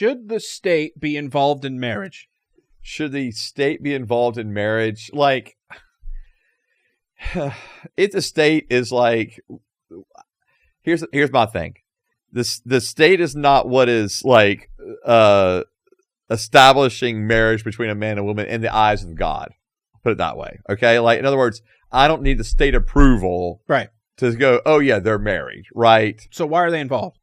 should the state be involved in marriage? Should the state be involved in marriage? Like, if the state is like, here's my thing. The state is not what is like establishing marriage between a man and woman in the eyes of God. Put it that way. Okay. Like, in other words, I don't need the state approval. Right. To go, oh yeah, they're married. Right. So why are they involved?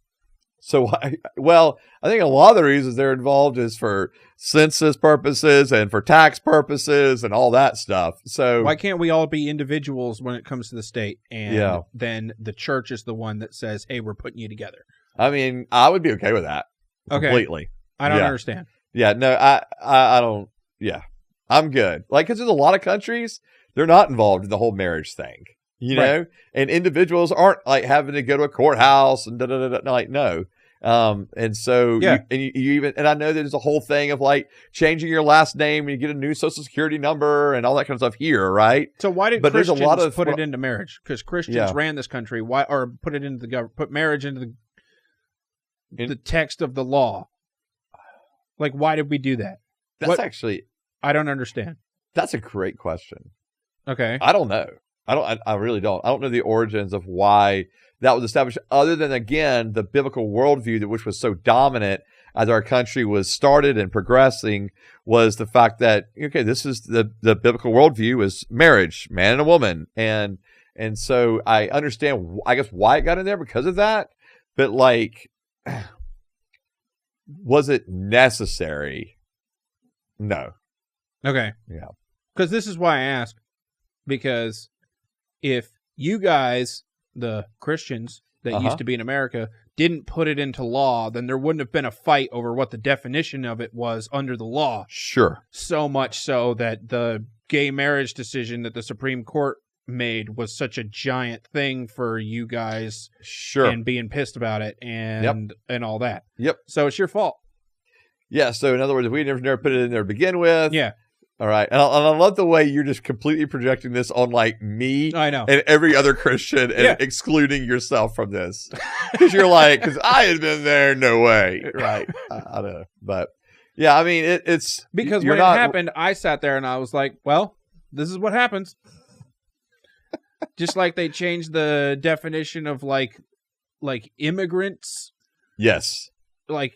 So, well, I think a lot of the reasons they're involved is for census purposes and for tax purposes and all that stuff. So why can't we all be individuals when it comes to the state? And then the church is the one that says, hey, we're putting you together. I mean, I would be okay with that. Completely. I don't understand. Yeah, no, I don't. Yeah, I'm good. Like, because there's a lot of countries, they're not involved in the whole marriage thing. You know, and individuals aren't like having to go to a courthouse and like, no. And so, you even, and I know there's a whole thing of like changing your last name and you get a new social security number and all that kind of stuff here. Right. So why did Christians put it into marriage? Because Christians ran this country. Why, or put it into the government, put marriage into the text of the law. Like, why did we do that? I don't understand. That's a great question. Okay. I don't know. I really don't. I don't know the origins of why that was established, other than, again, the biblical worldview, which was so dominant as our country was started and progressing, was the fact that, okay, this is the biblical worldview is marriage, man and a woman. And so I understand, I guess, why it got in there because of that. But, like, was it necessary? No. Okay. Yeah. Because this is why I ask. Because if you guys, the Christians that used to be in America, didn't put it into law, then there wouldn't have been a fight over what the definition of it was under the law. Sure. So much so that the gay marriage decision that the Supreme Court made was such a giant thing for you guys. Sure. And being pissed about it and all that. Yep. So it's your fault. Yeah. So in other words, if we never put it in there to begin with. Yeah. All right. And I love the way you're just completely projecting this on like me I know. And every other Christian and excluding yourself from this. Because you're like, because I had been there, no way. Right. I don't know. But yeah, I mean, it's. Because when it happened, I sat there and I was like, well, this is what happens. Just like they changed the definition of like immigrants. Yes. Like,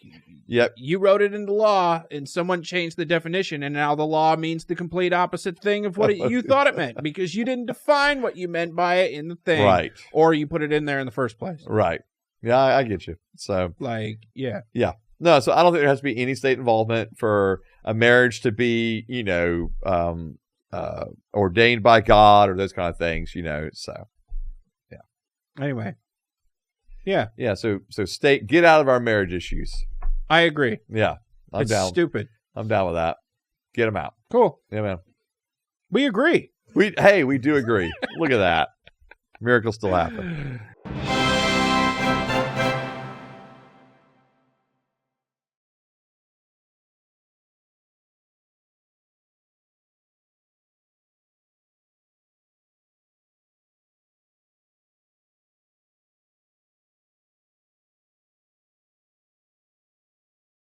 yep. You wrote it into law and someone changed the definition and now the law means the complete opposite thing of what you thought it meant because you didn't define what you meant by it in the thing. Right. Or you put it in there in the first place. Right. Yeah, I get you. So, like, yeah. Yeah. No, so I don't think there has to be any state involvement for a marriage to be, you know, ordained by God or those kind of things, you know, so, yeah. Anyway. Yeah. Yeah, so state, get out of our marriage issues. I agree. Yeah. I'm down. It's stupid. I'm down with that. Get them out. Cool. Yeah, man. We agree. We do agree. Look at that. Miracles still happen.